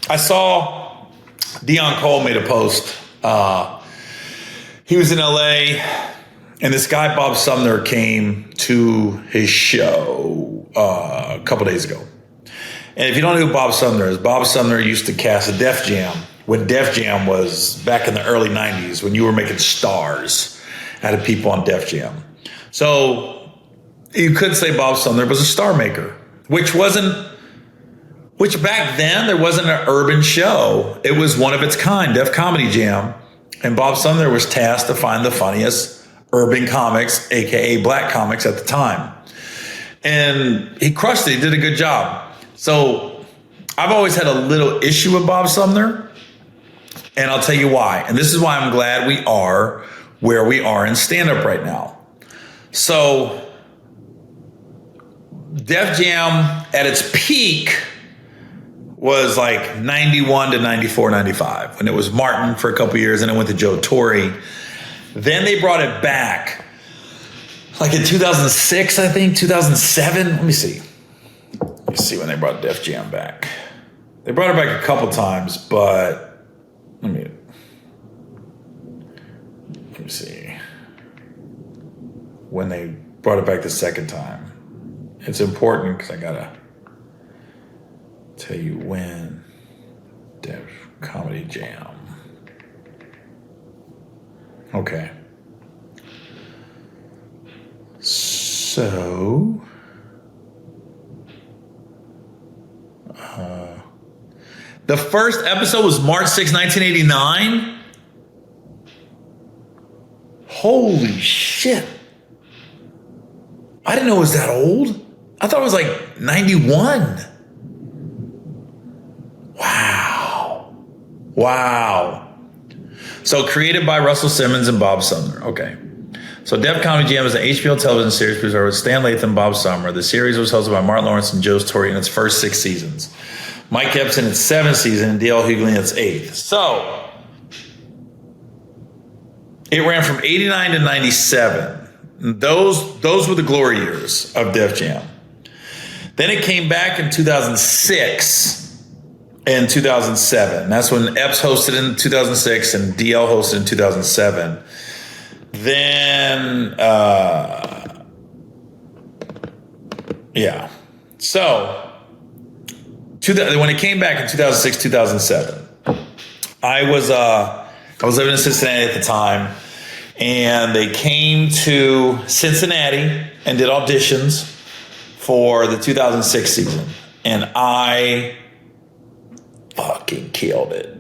I saw Dion Cole made a post. He was in LA, and this guy, Bob Sumner, came to his show a couple days ago. And if you don't know who Bob Sumner is, Bob Sumner used to cast a Def Jam when Def Jam was back in the early 90s, when you were making stars out of people on Def Jam. So you could say Bob Sumner was a star maker, which back then there wasn't an urban show. It was one of its kind, Def Comedy Jam. And Bob Sumner was tasked to find the funniest urban comics, AKA black comics at the time. And he crushed it. He did a good job. So I've always had a little issue with Bob Sumner, and I'll tell you why. And this is why I'm glad we are where we are in stand-up right now. So Def Jam at its peak was like 91 to 94, 95, when it was Martin for a couple years, and it went to Joe Torre. Then they brought it back like in 2006, I think, 2007. Let me see when they brought Def Jam back. They brought it back a couple times, but let me see when they brought it back the second time. It's important because I gotta tell you when. Def Comedy Jam. Okay. So the first episode was March 6, 1989. Holy shit. I didn't know it was that old. I thought it was like 91. Wow. So created by Russell Simmons and Bob Sumner. Okay. So Def Comedy Jam is an HBO television series produced by Stan Lathan and Bob Sumner. The series was hosted by Martin Lawrence and Joe Torre in its first 6 seasons. Mike Epps in its 7th season and D.L. Hughley in its 8th. So it ran from 89 to 97. Those were the glory years of Def Jam. Then it came back in 2006 and 2007. That's when Epps hosted in 2006 and DL hosted in 2007. Then, yeah. So, when it came back in 2006, 2007, I was living in Cincinnati at the time, and they came to Cincinnati and did auditions for the 2006 season, and I fucking killed it.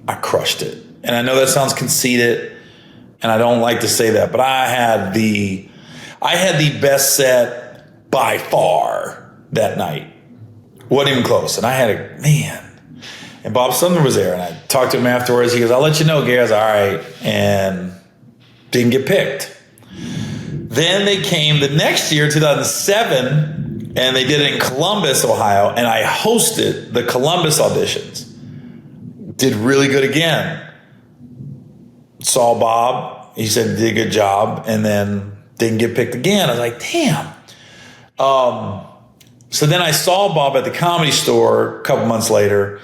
I crushed it. And I know that sounds conceited, and I don't like to say that, but I had the best set by far that night. Wasn't even close. And I had and Bob Sumner was there, and I talked to him afterwards. He goes, "I'll let you know, Gary." I was all right, and didn't get picked. Then they came the next year, 2007, and they did it in Columbus, Ohio, and I hosted the Columbus auditions. Did really good again. Saw Bob. He said did a good job, and then didn't get picked again. I was like, damn. So then I saw Bob at the Comedy Store a couple months later,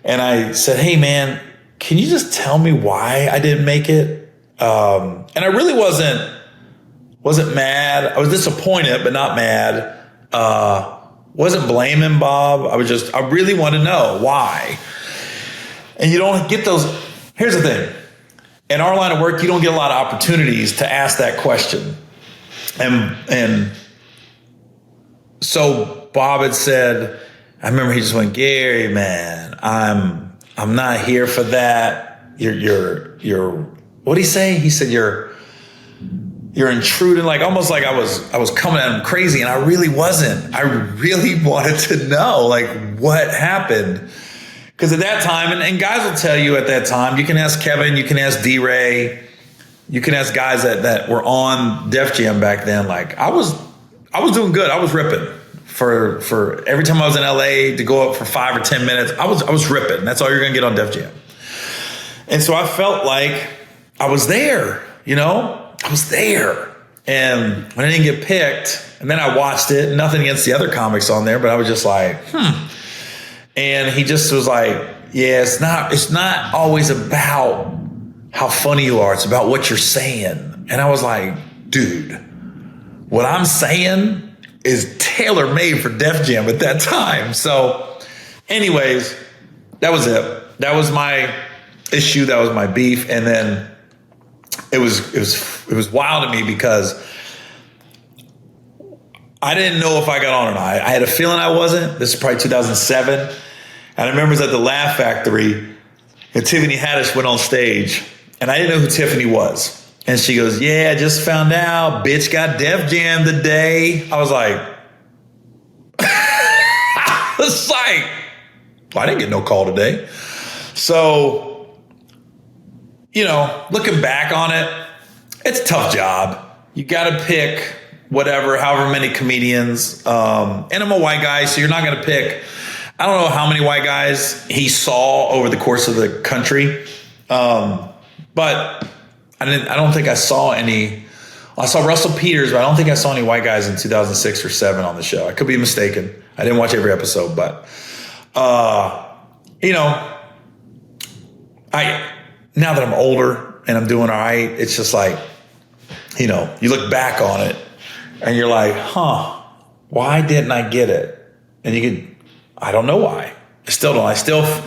and I said, "Hey, man, can you just tell me why I didn't make it?" And I really wasn't mad. I was disappointed, but not mad. Wasn't blaming Bob. I really want to know why. And you don't get those. Here's the thing. In our line of work, you don't get a lot of opportunities to ask that question. And so Bob had said, I remember he just went, "Gary, man, I'm not here for that. You're what'd he say? He said, you're intruding," like almost like I was coming at him crazy, and I really wasn't. I really wanted to know like what happened. Because at that time, and guys will tell you at that time, you can ask Kevin, you can ask D-Ray, you can ask guys that were on Def Jam back then. Like I was doing good. I was ripping for every time I was in LA to go up for 5 or 10 minutes. I was ripping. That's all you're gonna get on Def Jam. And so I felt like I was there, I was there. And when I didn't get picked, and then I watched it, nothing against the other comics on there, but I was just like, And he just was like, yeah, it's not always about how funny you are. It's about what you're saying. And I was like, dude, what I'm saying is tailor made for Def Jam at that time. So anyways, that was it. That was my issue. That was my beef. And then it was wild to me because I didn't know if I got on or not. I had a feeling I wasn't. This is probably 2007. And I remember it was at the Laugh Factory, and Tiffany Haddish went on stage, and I didn't know who Tiffany was. And she goes, yeah, I just found out, bitch got Def Jam today. I was like, well, I didn't get no call today. So, you know, looking back on it, it's a tough job. You got to pick however many comedians. And I'm a white guy, so you're not going to pick, I don't know how many white guys he saw over the course of the country. But I don't think I saw any. I saw Russell Peters, but I don't think I saw any white guys in 2006 or 7 on the show. I could be mistaken. I didn't watch every episode, but, you know, now that I'm older and I'm doing all right, it's just like, you know, you look back on it and you're like, why didn't I get it? And I don't know why. I still don't.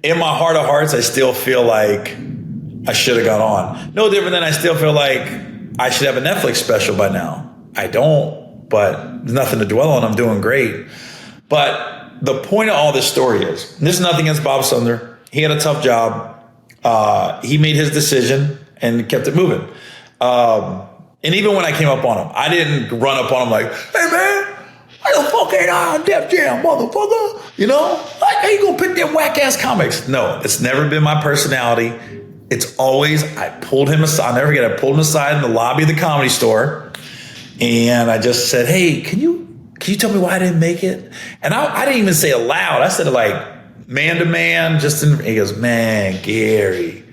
In my heart of hearts, I still feel like I should have got on. No different than I still feel like I should have a Netflix special by now. I don't, but there's nothing to dwell on. I'm doing great. But the point of all this story is, this is nothing against Bob Sumner. He had a tough job. He made his decision and kept it moving. And even when I came up on him, I didn't run up on him like, hey man, why the fuck ain't I on Def Jam, motherfucker? You know, how you gonna pick them whack ass comics? No, it's never been my personality. It's always, I pulled him aside. I'll never forget, I pulled him aside in the lobby of the Comedy Store. And I just said, hey, can you tell me why I didn't make it? And I didn't even say it loud. I said it like man to man. He goes, man, Gary,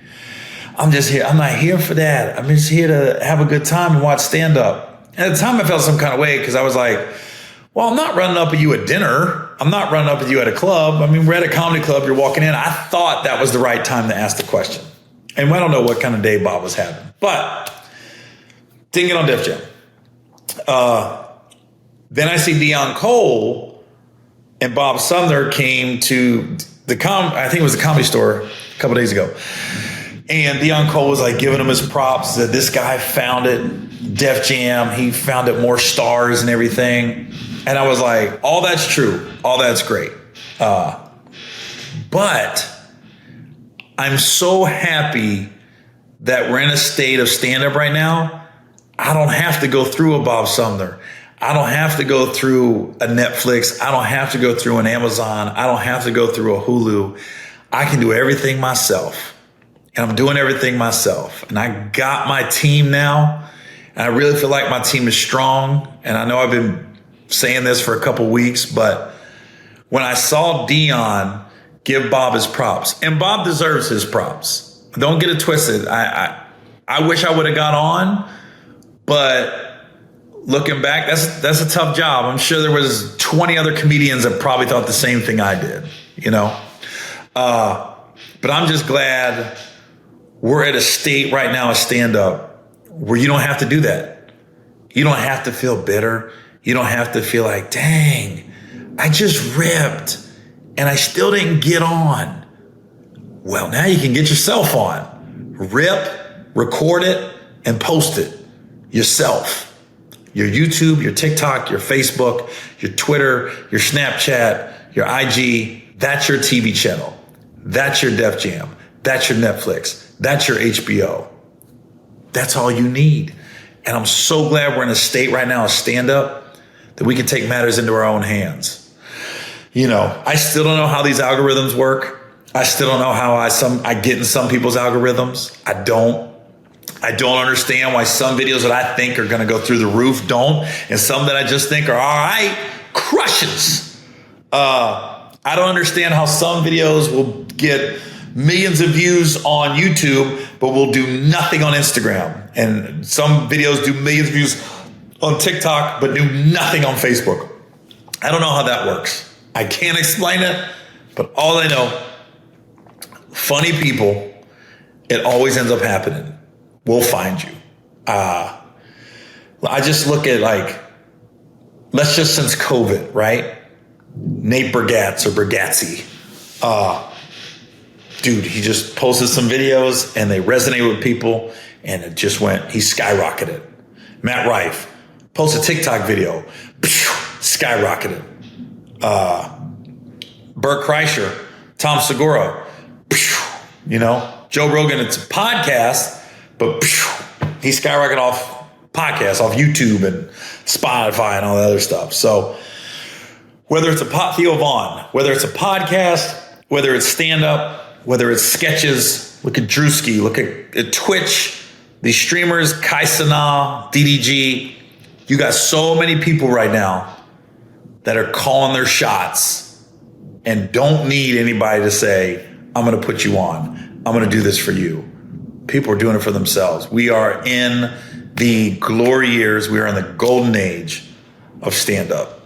I'm just here. I'm not here for that. I'm just here to have a good time and watch stand up. And at the time I felt some kind of way because I was like, well, I'm not running up with you at dinner. I'm not running up with you at a club. I mean, we're at a comedy club. You're walking in. I thought that was the right time to ask the question. And I don't know what kind of day Bob was having, but didn't get on Def Jam. Then I see Dion Cole and Bob Sumner came to I think it was the Comedy Store a couple days ago. And Dion Cole was like giving him his props that this guy found it, Def Jam. He found it more stars and everything. And I was like, all that's true. All that's great. But I'm so happy that we're in a state of stand-up right now. I don't have to go through a Bob Sumner. I don't have to go through a Netflix. I don't have to go through an Amazon. I don't have to go through a Hulu. I can do everything myself. And I'm doing everything myself. And I got my team now. And I really feel like my team is strong. And I know I've been saying this for a couple weeks, but when I saw Dion give Bob his props, and Bob deserves his props. Don't get it twisted. I wish I would have got on, but looking back, that's a tough job. I'm sure there was 20 other comedians that probably thought the same thing I did, you know? But I'm just glad we're at a state right now of stand-up where you don't have to do that. You don't have to feel bitter. You don't have to feel like, dang, I just ripped and I still didn't get on. Well, now you can get yourself on. Rip, record it, and post it yourself. Your YouTube, your TikTok, your Facebook, your Twitter, your Snapchat, your IG, that's your TV channel. That's your Def Jam. That's your Netflix. That's your HBO. That's all you need. And I'm so glad we're in a state right now of stand-up that we can take matters into our own hands. You know, I still don't know how these algorithms work. I still don't know how I get in some people's algorithms. I don't understand why some videos that I think are going to go through the roof don't, and some that I just think are all right, crushes. I don't understand how some videos will get millions of views on YouTube, but will do nothing on Instagram. And some videos do millions of views on TikTok, but do nothing on Facebook. I don't know how that works. I can't explain it, but all I know funny people, it always ends up happening. We'll find you. I just look at like, let's just since COVID, right? Nate Bargatze or Bargatze. Dude, he just posted some videos and they resonate with people and it just went, he skyrocketed. Matt Rife posted a TikTok video, skyrocketed. Bert Kreischer, Tom Segura, Joe Rogan, it's a podcast, but he skyrocketed off podcasts, off YouTube and Spotify and all that other stuff. So whether it's Theo Vaughn, whether it's a podcast, whether it's stand-up, whether it's sketches, look at Drewski, look at Twitch, these streamers, Kai Cenat, DDG. You got so many people right now that are calling their shots and don't need anybody to say, I'm going to put you on. I'm going to do this for you. People are doing it for themselves. We are in the glory years. We are in the golden age of stand-up.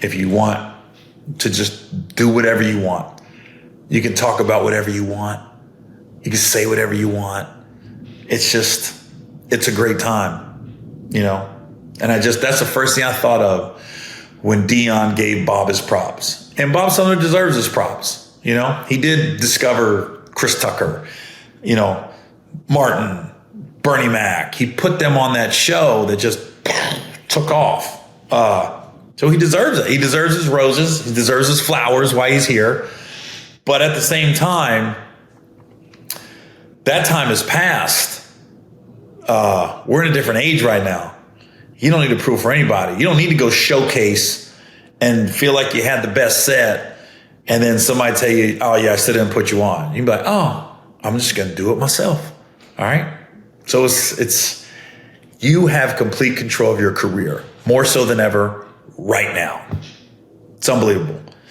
If you want to just do whatever you want, you can talk about whatever you want. You can say whatever you want. It's a great time, And that's the first thing I thought of when Dion gave Bob his props. And Bob Sumner deserves his props, He did discover Chris Tucker, Martin, Bernie Mac. He put them on that show that just took off. So he deserves it. He deserves his roses. He deserves his flowers while he's here. But at the same time, that time has passed. We're in a different age right now. You don't need to prove for anybody. You don't need to go showcase and feel like you had the best set. And then somebody tell you, oh yeah, I still didn't put you on. You can be like, oh, I'm just going to do it myself. All right. So it's you have complete control of your career, more so than ever right now. It's unbelievable.